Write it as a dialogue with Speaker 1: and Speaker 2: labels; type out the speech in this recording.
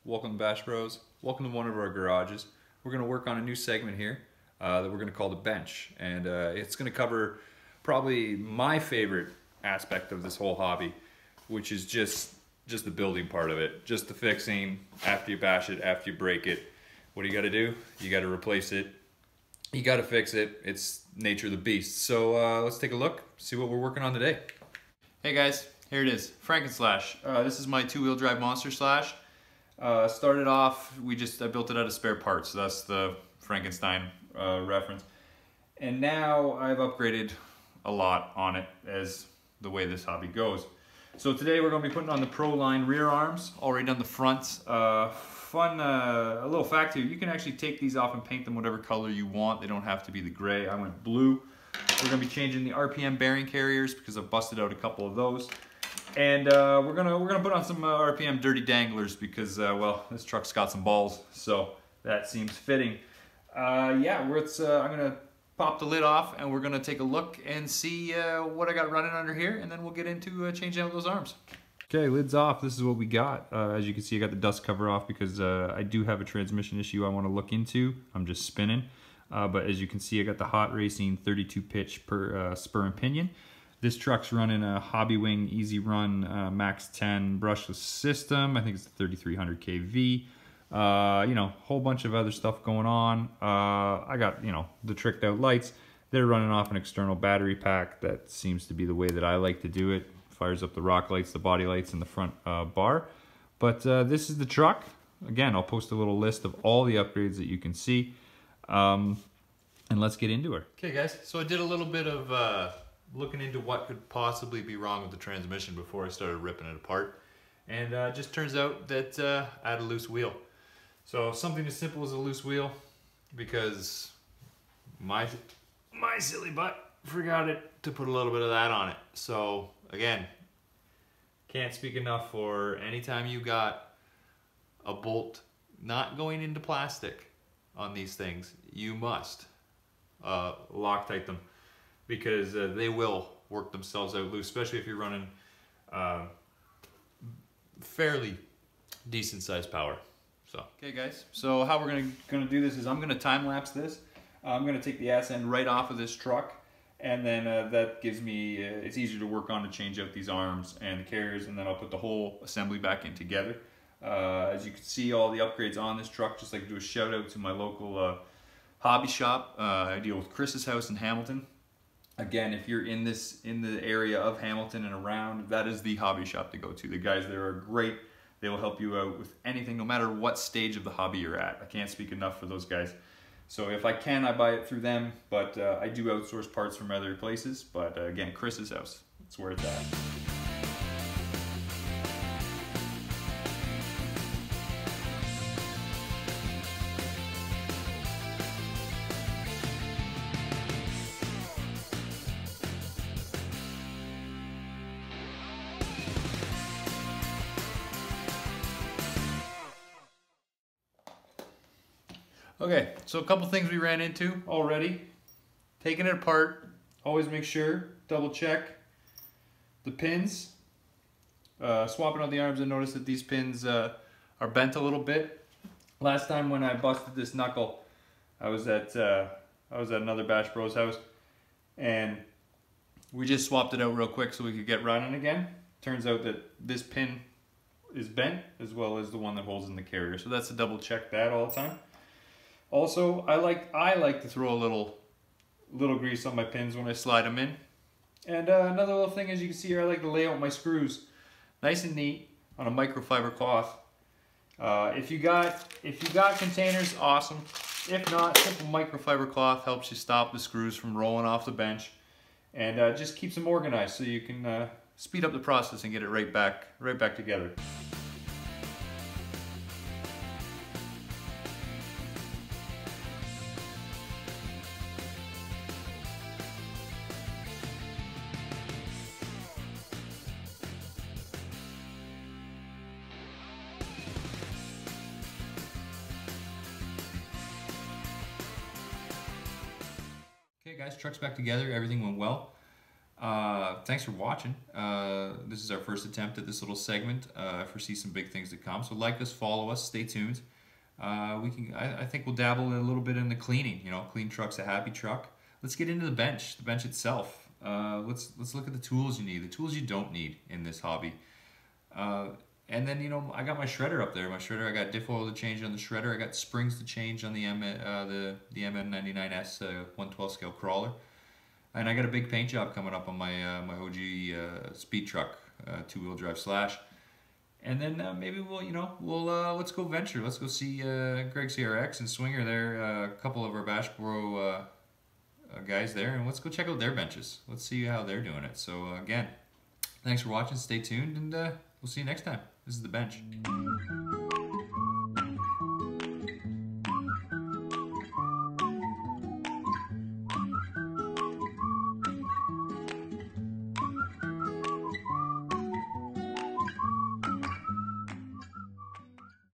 Speaker 1: welcome to Bash Bros. Welcome to one of our garages. We're going to work on a new segment here that we're going to call the bench, and it's going to cover probably my favorite aspect of this whole hobby, which is just the building part of it, just the fixing. After you bash it, after you break it, what do you got to do? You got to replace it. You got to fix it. It's nature of the beast. So let's take a look, see what we're working on today.
Speaker 2: Hey guys, here it is, Frankenslash. This is my two-wheel drive monster slash. Started off, I built it out of spare parts, so that's the Frankenstein reference. And now I've upgraded a lot on it as the way this hobby goes. So today we're going to be putting on the Pro Line rear arms, all right down the front. A little fact here, you can actually take these off and paint them whatever color you want. They don't have to be the gray. I went blue. We're going to be changing the RPM bearing carriers because I've busted out a couple of those. And we're gonna put on some RPM dirty danglers because well, this truck's got some balls, so that seems fitting. Yeah, I'm gonna pop the lid off and we're gonna take a look and see what I got running under here, and then we'll get into changing out those arms.
Speaker 1: Okay, lid's off. This is what we got. As you can see, I got the dust cover off because I do have a transmission issue I want to look into. I'm just spinning, but as you can see, I got the Hot Racing 32 pitch per spur and pinion. This truck's running a Hobby Wing Easy Run Max 10 brushless system. I think it's 3300 kV. You know, whole bunch of other stuff going on. I got, you know, the tricked out lights. They're running off an external battery pack. That seems to be the way that I like to do it. Fires up the rock lights, the body lights, and the front bar. But this is the truck. Again, I'll post a little list of all the upgrades that you can see. And let's get into it.
Speaker 2: Okay guys, so I did a little bit of looking into what could possibly be wrong with the transmission before I started ripping it apart, and just turns out that I had a loose wheel. So something as simple as a loose wheel, because my silly butt forgot to put a little bit of that on it. So again, can't speak enough for anytime you got a bolt not going into plastic on these things, you must Loctite them, because they will work themselves out loose, especially if you're running fairly decent sized power. So okay guys, so how we're gonna do this is I'm gonna time lapse this. I'm gonna take the ass end right off of this truck, and then that gives me it's easier to work on to change out these arms and the carriers, and then I'll put the whole assembly back in together. As you can see, all the upgrades on this truck. Just like to do a shout out to my local hobby shop. I deal with Chris's house in Hamilton. Again, if you're in the area of Hamilton and around, that is the hobby shop to go to. The guys there are great. They will help you out with anything, no matter what stage of the hobby you're at. I can't speak enough for those guys. So if I can, I buy it through them, but I do outsource parts from other places. But again, Chris's house, that's where it's at. Okay, so a couple things we ran into already. Taking it apart, always make sure, double check the pins. Swapping out the arms, I noticed that these pins are bent a little bit. Last time when I busted this knuckle, I was at another Bash Bros house, and we just swapped it out real quick so we could get running again. Turns out that this pin is bent, as well as the one that holds in the carrier. So that's to double check that all the time. Also, I like to throw a little grease on my pins when I slide them in. And another little thing, as you can see here, I like to lay out my screws nice and neat on a microfiber cloth. If you got containers, awesome. If not, simple microfiber cloth helps you stop the screws from rolling off the bench, and just keeps them organized so you can speed up the process and get it right back together. Okay guys, truck's back together, everything went well.
Speaker 1: Thanks for watching. This is our first attempt at this little segment. I foresee some big things to come. So like us, follow us, stay tuned. I think we'll dabble a little bit in the cleaning. You know, clean truck's a happy truck. Let's get into the bench itself. Let's look at the tools you need, the tools you don't need in this hobby. And then, you know, I got my shredder up there. My shredder, I got diff oil to change on the shredder. I got springs to change on the MN99S 112 scale crawler. And I got a big paint job coming up on my my OG speed truck, 2-wheel drive slash. And then maybe we'll let's go venture. Let's go see Greg CRX and Swinger there, a couple of our Bash Bro guys there, and let's go check out their benches. Let's see how they're doing it. So again, thanks for watching. Stay tuned, and we'll see you next time. This is the bench.